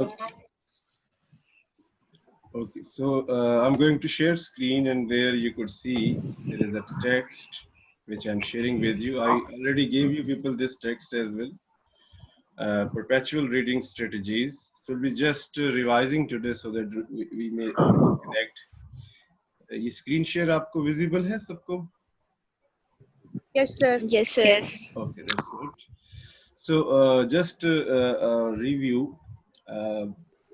Okay, okay. So I'm going to share screen, and there you could see there is a text which I'm sharing with you. I already gave you people this text as well. Perpetual reading strategies. So we'll be just revising today so that we may connect. ये screen share आपको visible है सबको? Yes, sir. Yes, sir. Okay, that's good. So just review, uh,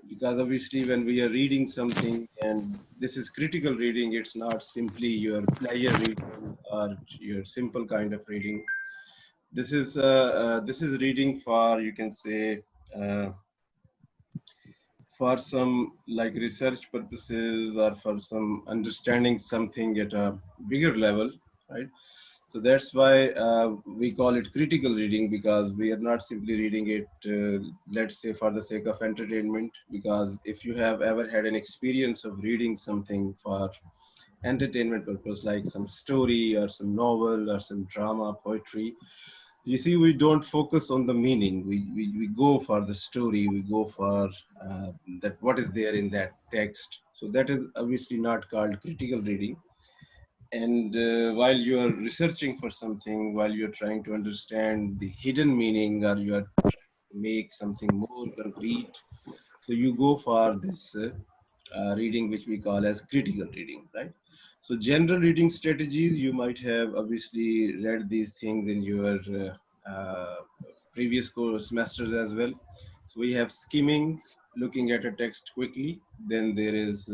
because obviously when we are reading something and this is critical reading, it's not simply your pleasure reading or your simple kind of reading. This is reading for, you can say, uh, for some like research purposes or for some understanding something at a bigger level, right? So that's why we call it critical reading, because we are not simply reading it, let's say, for the sake of entertainment. Because if you have ever had an experience of reading something for entertainment purpose, like some story or some novel or some drama, poetry, you see, we don't focus on the meaning. We go for the story. We go for that what is there in that text. So that is obviously not called critical reading. And while you are researching for something, while you're trying to understand the hidden meaning, or you are trying to make something more concrete, so you go for this reading, which we call as critical reading, right? So general reading strategies, you might have obviously read these things in your previous course semesters as well. So we have skimming, looking at a text quickly. Then there is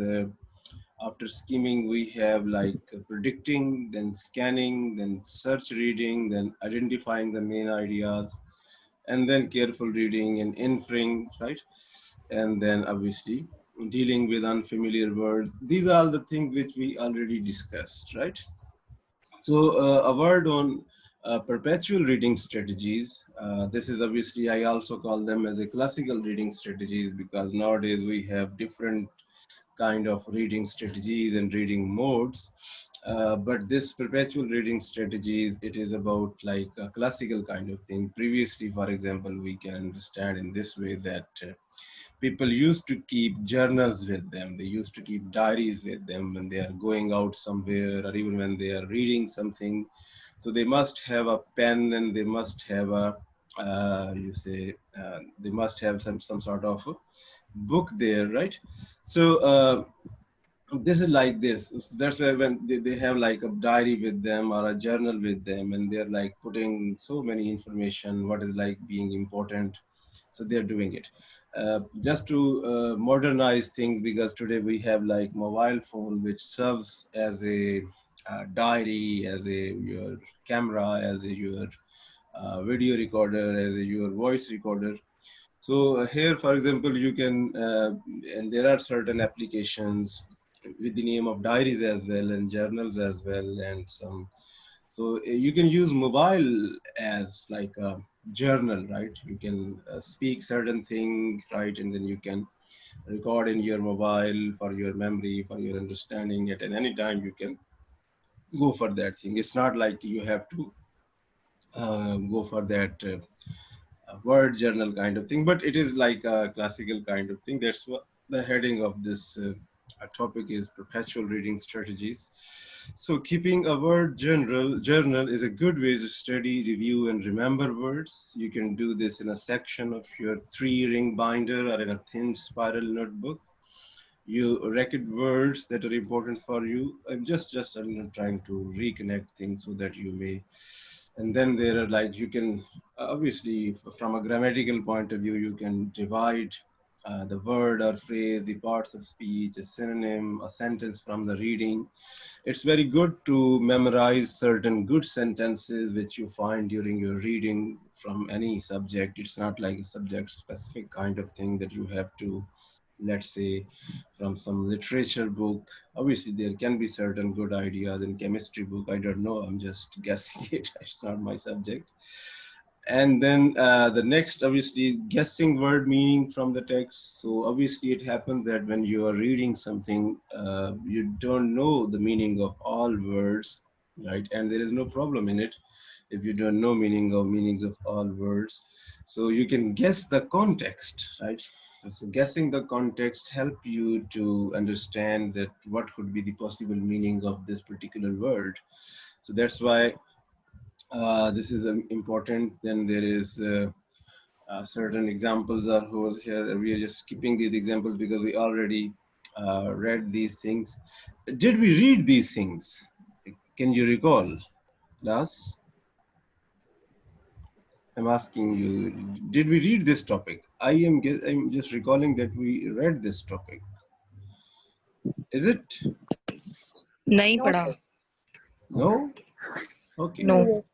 after skimming, we have like predicting, then scanning, then search reading, then identifying the main ideas, and then careful reading and inferring, right? And then obviously dealing with unfamiliar words. These are all the things which we already discussed, right? So a word on perpetual reading strategies. This is obviously, I also call them as a classical reading strategies, because nowadays we have different kind of reading strategies and reading modes. But this perpetual reading strategies, it is about like a classical kind of thing. Previously, for example, we can understand in this way that people used to keep journals with them. They used to keep diaries with them when they are going out somewhere, or even when they are reading something. So they must have a pen, and they must have a you say they must have some sort of book there, right? So this is like this. So that's why when they have like a diary with them or a journal with them, and they're like putting so many information, what is like being important. So they're doing it. Just to modernize things, because today we have like mobile phone, which serves as a diary, as a your camera, as a your video recorder, as a your voice recorder. So here, for example, you can, and there are certain applications with the name of diaries as well, and journals as well, and some. So you can use mobile as like a journal, right? You can speak certain thing, right, and then you can record in your mobile for your memory, for your understanding. At any time, you can go for that thing. It's not like you have to go for that. Word journal kind of thing, but it is like a classical kind of thing. That's what the heading of this topic is: perpetual reading strategies. So keeping a word journal is a good way to study, review, and remember words. You can do this in a section of your 3-ring binder or in a thin spiral notebook. You record words that are important for you. I'm trying to reconnect things so that you may. And then there are like, you can obviously from a grammatical point of view, you can divide the word or phrase, the parts of speech, a synonym, a sentence from the reading. It's very good to memorize certain good sentences which you find during your reading from any subject. It's not like a subject specific kind of thing that you have to, let's say, from some literature book. Obviously there can be certain good ideas in chemistry book, I don't know, I'm just guessing it, it's not my subject. And then the next, obviously, guessing word meaning from the text. So obviously it happens that when you are reading something, you don't know the meaning of all words, right? And there is no problem in it if you don't know meanings of all words. So you can guess the context, right? So guessing the context help you to understand that what could be the possible meaning of this particular word. So that's why this is important. Then there is certain examples are whole here. We are just skipping these examples because we already read these things. Did we read these things? Can you recall, class? I'm asking you, did we read this topic? I'm just recalling that we read this topic. Is it? नहीं No, पढ़ा. sir. No? Okay. No.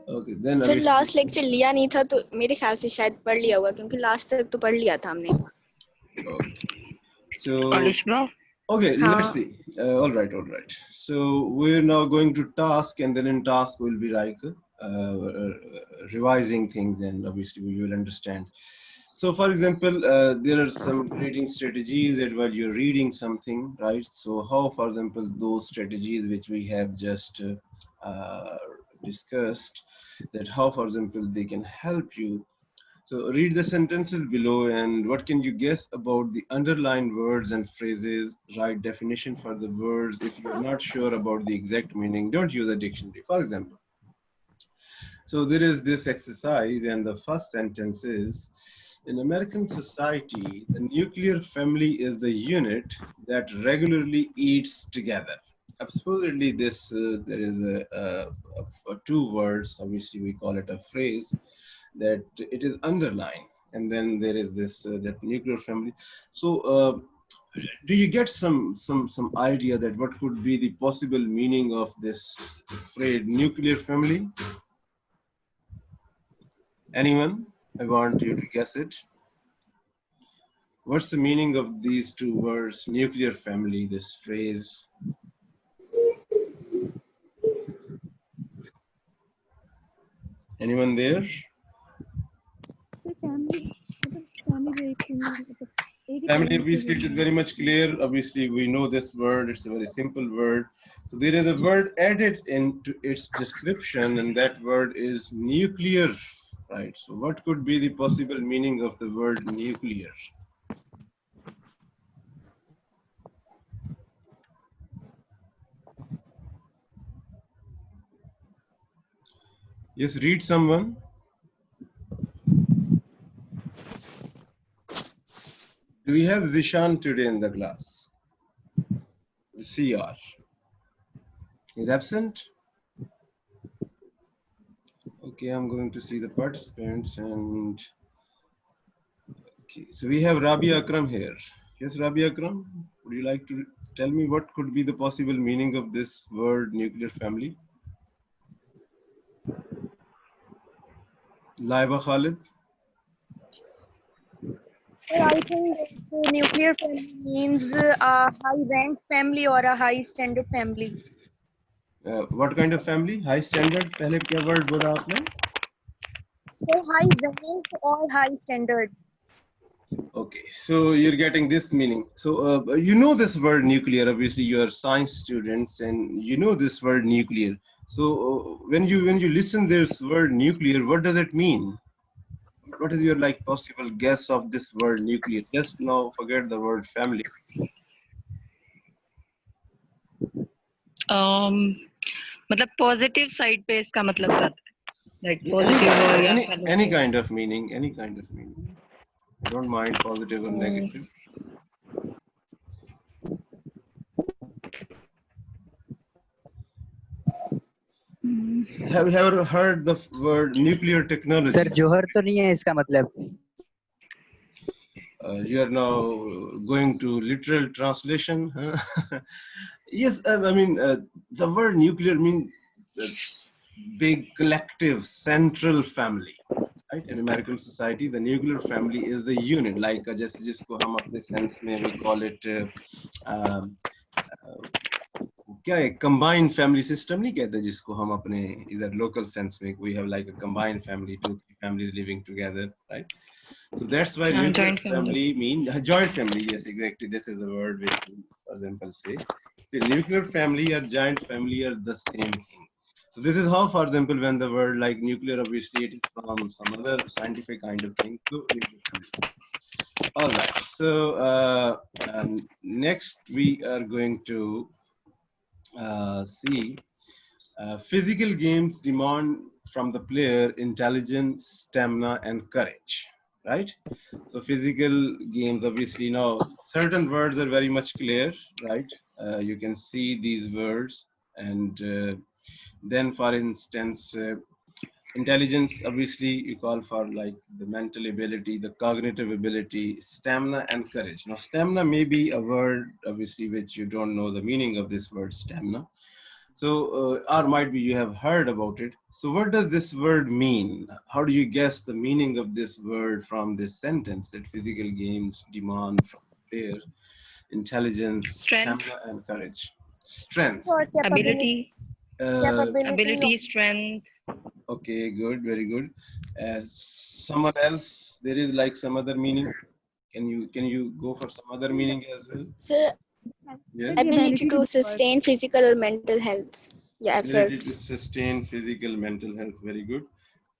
Okay, then sir last lecture लिया नहीं था तो मेरे ख्याल से शायद पढ़ लिया होगा क्योंकि लास्ट तक तो पढ़ लिया था हमने. Okay. So Alishma? okay, हाँ. let's see. All right. So we're now going to task, and then in task we'll be like revising things, and obviously we will understand. So for example, there are some reading strategies that while you're reading something, right? So how, for example, those strategies which we have just discussed, that how, for example, they can help you. So read the sentences below, and what can you guess about the underlined words and phrases? Write definition for the words. If you're not sure about the exact meaning, don't use a dictionary. For example, so there is this exercise, and the first sentence is, in American society, the nuclear family is the unit that regularly eats together. Supposedly, this there is two words. Obviously, we call it a phrase that it is underlined, and then there is this that nuclear family. So, do you get some idea that what could be the possible meaning of this phrase, nuclear family? Anyone? I want you to guess it. What's the meaning of these two words, nuclear family, this phrase? Anyone there? Family, obviously, it is very much clear. Obviously, we know this word. It's a very simple word. So there is a word added into its description, and that word is nuclear, right? So what could be the possible meaning of the word nuclear? Yes, read someone. Do we have Zishan today in the class? The CR. Is absent? Okay, I'm going to see the participants, and okay, so we have Rabia Akram here. Yes, Rabia Akram, would you like to tell me what could be the possible meaning of this word nuclear family? Laiba Khalid? I think the nuclear family means a high rank family or a high standard family. What kind of family? High standard? पहले क्या word बोला आपने? So high rank or high standard. Okay, so you're getting this meaning. So you know this word nuclear. Obviously, you are science students, and you know this word nuclear. So when you listen this word nuclear, what does it mean? What is your like possible guess of this word nuclear? Just now, forget the word family. मतलब positive side पे इसका मतलब क्या है? Like positive हो या any kind of meaning, any kind of meaning. I don't mind positive or negative. Have you ever heard the word nuclear technology? Sir जोहर तो नहीं है इसका मतलब. You are now going to literal translation. Huh? Yes, I mean the word nuclear means big collective central family. Right? In American society, the nuclear family is the unit. Like just जिसको हम अपने sense में we call it क्या है combined family system नहीं कहते जिसको हम अपने इधर local sense में we have like a combined family, 2-3 families living together, right? So that's why nuclear family mean joint family. Yes, exactly. This is the word which, for example, say the nuclear family or joint family are the same thing. So this is how, for example, when the word like nuclear, obviously it is from some other scientific kind of thing. So all right. So next we are going to see physical games demand from the player intelligence, stamina, and courage. Right. So physical games, obviously, now certain words are very much clear. Right. You can see these words, and then, for instance. Intelligence, obviously, you call for like the mental ability, the cognitive ability, stamina, and courage. Now, stamina may be a word, obviously, which you don't know the meaning of this word stamina. So, or might be you have heard about it. So, what does this word mean? How do you guess the meaning of this word from this sentence that physical games demand from player intelligence, Strength, stamina, and courage? Strength. Or capability, ability, capability of ability, strength. Okay, good, very good. Someone else, there is like some other meaning. Can you go for some other meaning as well? So, Yes. ability to sustain physical or mental health. Yeah, Ability to efforts. sustain physical, mental health. Very good.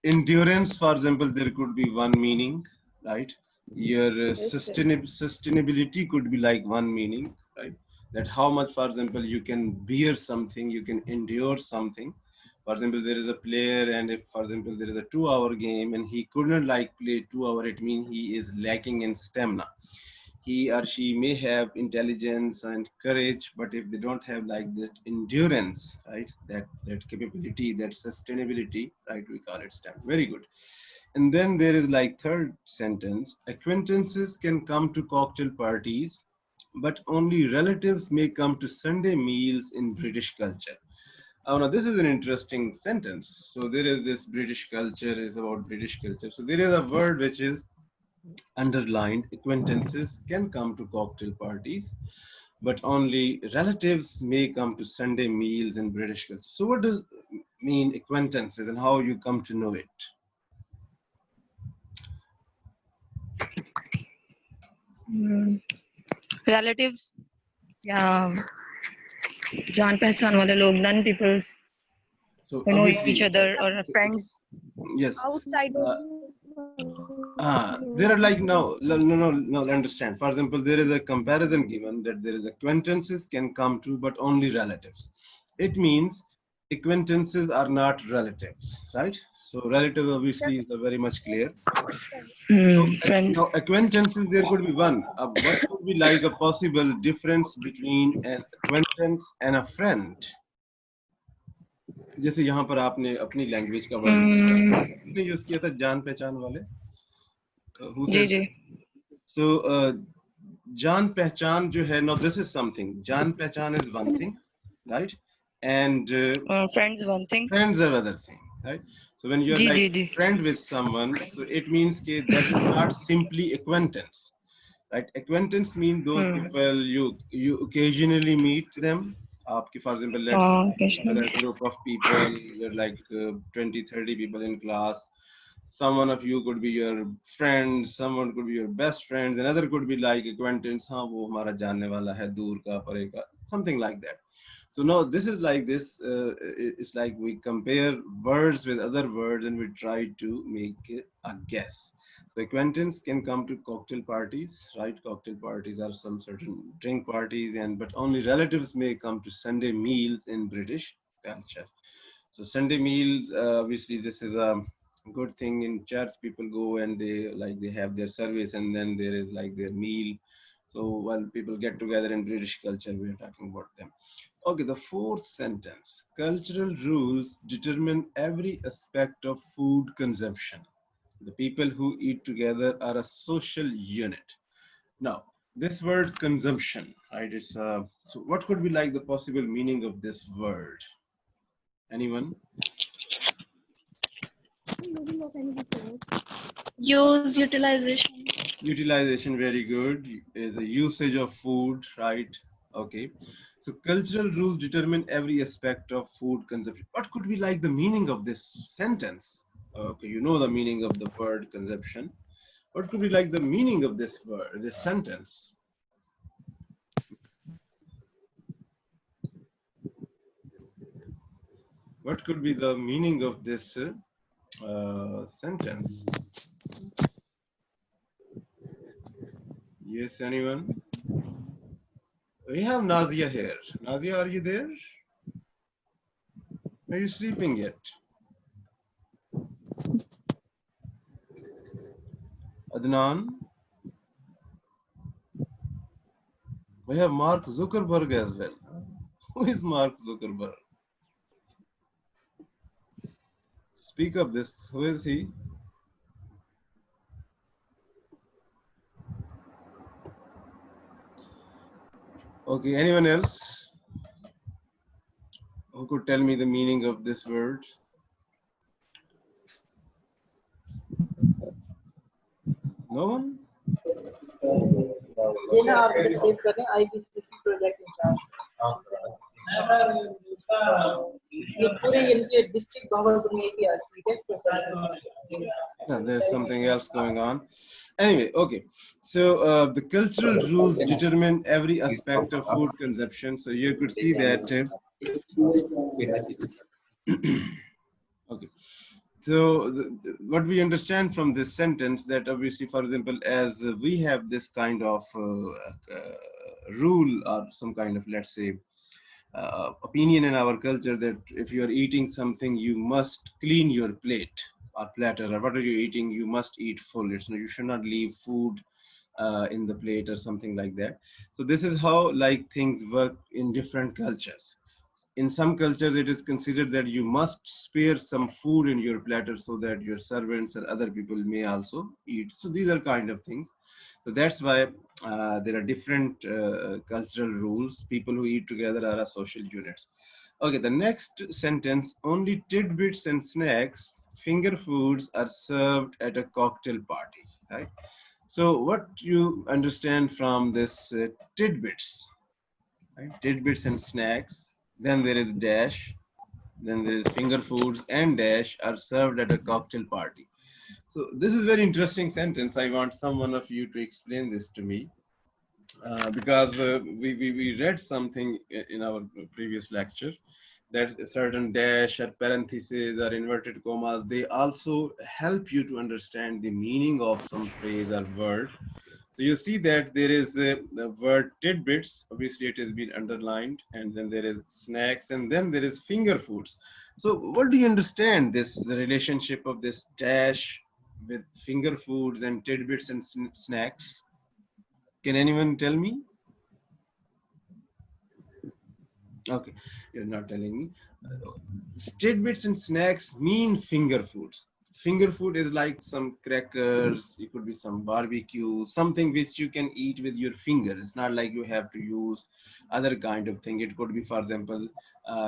Endurance, for example, there could be one meaning, right? Your Yes, sir. sustainability could be like one meaning, right? That how much, for example, you can bear something, you can endure something. For example, there is a player, and if, for example, there is a 2 hour game and he couldn't like play 2 hour, it means he is lacking in stamina. He or she may have intelligence and courage, but if they don't have like that endurance, right, that capability, that sustainability, right, we call it stamina. Very good. And then there is like third sentence: acquaintances can come to cocktail parties, but only relatives may come to Sunday meals in British culture. Now this is an interesting sentence. So there is this British culture, is about British culture. So there is a word which is underlined: acquaintances can come to cocktail parties, but only relatives may come to Sunday meals in British culture. So what does mean acquaintances, and how you come to know it? Hmm. Relatives, yeah, जान पहचान वाले लोग, non people So who know each obviously, other or friends. yes. outsiders. There are like no, understand. For example, there is a comparison given that there is acquaintances can come to, but only relatives. It means acquaintances are not relatives, right? So relatives obviously is very much clear. So Friends. now acquaintances, there could be one. What could be like a possible difference between an acquaintance and a friend? जैसे यहाँ पर आपने अपनी language का word use किया था, जान पहचान वाले. Who ji said ji. that? So जान पहचान जो है, now this is something. जान पहचान is one thing, right? And Friends one thing. friends are other thing, right? So when you're ji like ji ji. friend with someone, so it means that is not simply acquaintance, right? Acquaintance means those people you occasionally meet them. आपके, for example, let's say you're a group of people, you're like 20 30 people in class. Someone of you could be your friend, someone could be your best friend, another could be like acquaintance. हाँ वो हमारा जानने वाला है, दूर का परे का, something like that. So now this is like this. It's like we compare words with other words and we try to make a guess. So acquaintance can come to cocktail parties, right? Cocktail parties are some certain drink parties, and but only relatives may come to Sunday meals in British culture. So Sunday meals, obviously, this is a good thing in church. People go and they have their service, and then there is like their meal. So while people get together in British culture, we are talking about them. Okay, the fourth sentence: cultural rules determine every aspect of food consumption. The people who eat together are a social unit. Now, this word consumption, right? It's so what could be like the possible meaning of this word? Anyone? Use, utilization. Utilization, very good. Is a usage of food, right? Okay. So cultural rules determine every aspect of food consumption. What could be like the meaning of this sentence? Okay, you know the meaning of the word consumption. What could be like the meaning of this word, this sentence? What could be the meaning of this sentence? Yes, anyone? We have Nazia here. Nazia, are you there? Are you sleeping yet? Adnan? We have Mark Zuckerberg as well. Who is Mark Zuckerberg? Speak of this. Who is he? Okay, anyone else who could tell me the meaning of this word? No one? ये ना आप receive करें IPCC project in charge ये पूरे इनके district Bhagalpur में एक ही serious No, there's something else going on. Anyway, okay. So the cultural rules determine every aspect of food consumption. So you could see that. Okay. So what we understand from this sentence that obviously, for example, as we have this kind of rule or some kind of, let's say, opinion in our culture that if you are eating something, you must clean your plate or platter, or what are you eating, you must eat full. You should not leave food in the plate or something like that. So this is how like things work in different cultures. In some cultures, it is considered that you must spare some food in your platter so that your servants or other people may also eat. So these are kind of things. So that's why there are different cultural rules. People who eat together are a social units. Okay, the next sentence, only tidbits and snacks, finger foods are served at a cocktail party, right? So what you understand from this tidbits, right? Tidbits and snacks, then there is dash, then there is finger foods and dash are served at a cocktail party. So this is very interesting sentence. I want someone of you to explain this to me because we read something in our previous lecture that certain dash or parentheses or inverted commas, they also help you to understand the meaning of some phrase or word. So you see that there is the word tidbits, obviously it has been underlined, and then there is snacks, and then there is finger foods. So what do you understand this, the relationship of this dash with finger foods and tidbits and snacks? Can anyone tell me? Okay, you're not telling me. Tidbits and snacks mean finger foods. Finger food is like some crackers, it could be some barbecue, something which you can eat with your finger. It's not like you have to use other kind of thing. It could be, for example,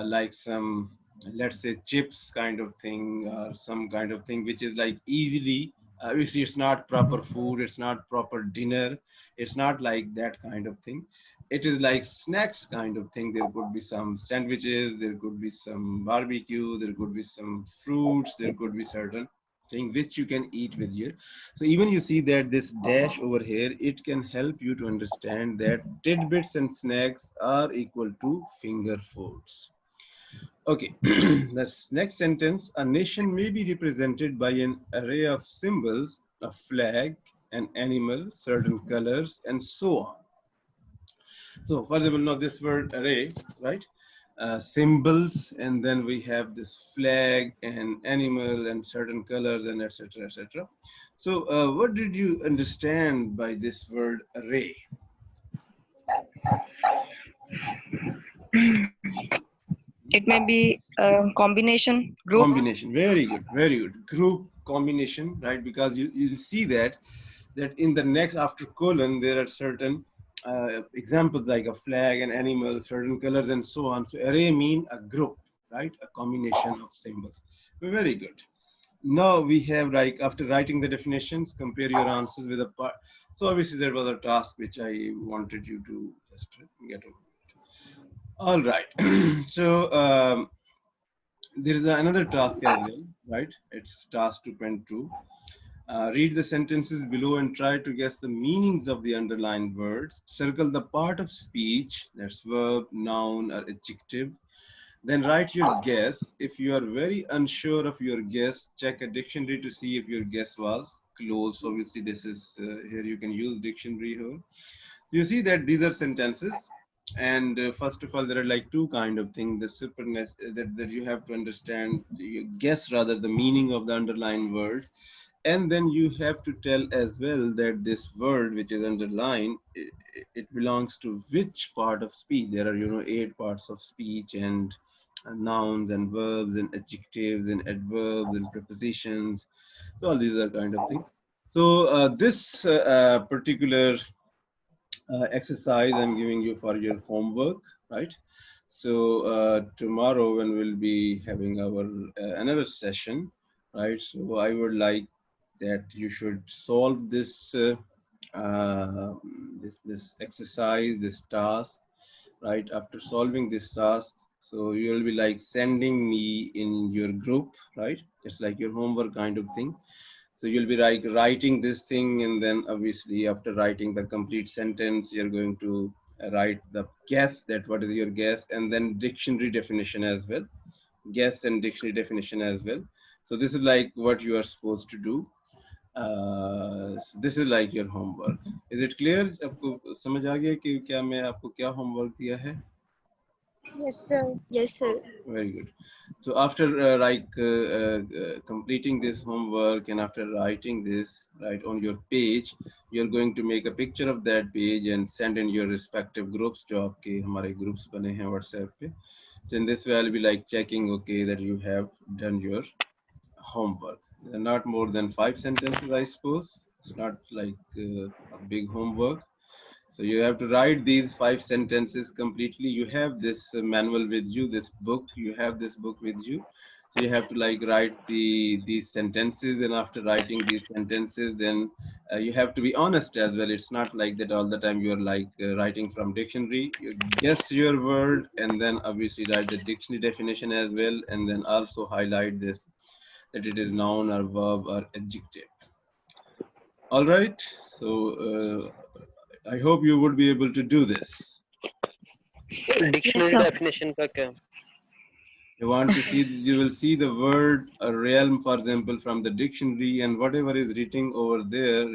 like some, let's say, chips kind of thing, or some kind of thing which is like easily, obviously it's not proper food, it's not proper dinner, it's not like that kind of thing. It is like snacks kind of thing. There could be some sandwiches, there could be some barbecue, there could be some fruits, there could be certain thing which you can eat with you. So even you see that this dash over here, it can help you to understand that tidbits and snacks are equal to finger foods. Okay, this next sentence, a nation may be represented by an array of symbols, a flag, an animal, certain colors, and so on. So for example, now this word array, right? Symbols, and then we have this flag and animal and certain colors and etc. etc. So what did you understand by this word array? It may be a combination group. Combination, very good, very good. Group combination, right? Because you see that in the next after colon there are certain examples like a flag, an animal, certain colors, and so on. So array mean a group, right? A combination of symbols. Very good. Now we have, like, after writing the definitions, compare your answers with a part. So obviously there was a task which I wanted you to just get over. All right. So there is another task as well, right? It's task 2.2. Read the sentences below and try to guess the meanings of the underlined words. Circle the part of speech, that's verb, noun, or adjective, Then write your guess. If you are very unsure of your guess, check a dictionary to see if your guess was close. So obviously this is here you can use dictionary here. You see that these are sentences, and first of all there are like two kind of things that you have to understand, you guess rather the meaning of the underlined word, and then you have to tell as well that this word which is underlined, it belongs to which part of speech. There are 8 parts of speech, and nouns and verbs and adjectives and adverbs and prepositions. So all these are kind of things. So this particular exercise I'm giving you for your homework, right? So tomorrow when we'll be having our another session, right? So I would like that you should solve this this exercise, this task, right? After solving this task, so you'll be like sending me in your group, right? It's like your homework kind of thing. So you'll be like writing this thing, and then obviously after writing the complete sentence, you're going to write the guess, that what is your guess, and then dictionary definition as well. Guess and dictionary definition as well. So this is like what you are supposed to do. So this is like your homework. Is it clear? आपको समझ आ गया कि क्या मैं आपको क्या homework दिया है? Yes, sir. Yes, sir. Very good. So after completing this homework and after writing this right on your page, you're going to make a picture of that page and send in your respective groups. जो आपके हमारे groups बने हैं WhatsApp पे. So in this way, I'll be like checking, okay, that you have done your homework. Not more than 5 sentences, I suppose. It's not like a big homework. So you have to write these 5 sentences completely. You have this manual with you, this book. You have this book with you. So you have to like write these sentences, and after writing these sentences, then you have to be honest as well. It's not like that all the time you are like writing from dictionary. You guess your word, and then obviously write the dictionary definition as well, and then also highlight this, that it is noun or verb or adjective. All right. So I hope you would be able to do this. Dictionary sir. Definition का क्या? You want to see, you will see the word realm, for example, from the dictionary, and whatever is written over there,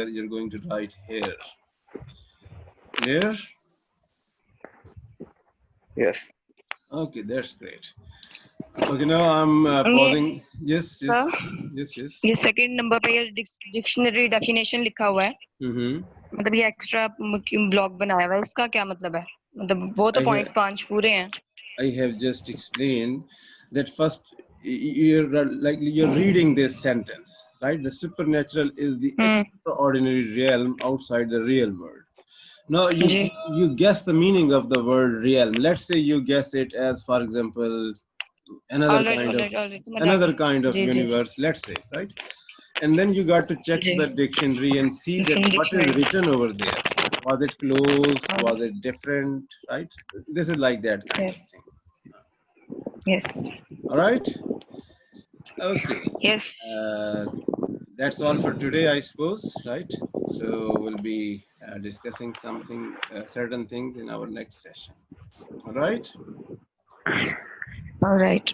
you're going to write here. Clear? Yes. Okay, that's great. Okay, now I'm pausing. Yes. ये second number पे ये dictionary definition लिखा हुआ है, मतलब ये extra block बनाया हुआ है, इसका क्या मतलब है? मतलब वो तो पॉइंट्स 5 पूरे हैं. I have just explained that first you're reading this sentence, right? The supernatural is the extraordinary realm outside the real world. Now you guess the meaning of the word realm. Let's say you guess it as, for example, another kind of universe, let's say, right? And then you got to check the dictionary and see that what is written over there. Was it close? Was it different? Right? This is like that kind of thing. Yes. All right. Okay. Yes. That's all for today, I suppose, right? So we'll be discussing certain things in our next session. All right. All right.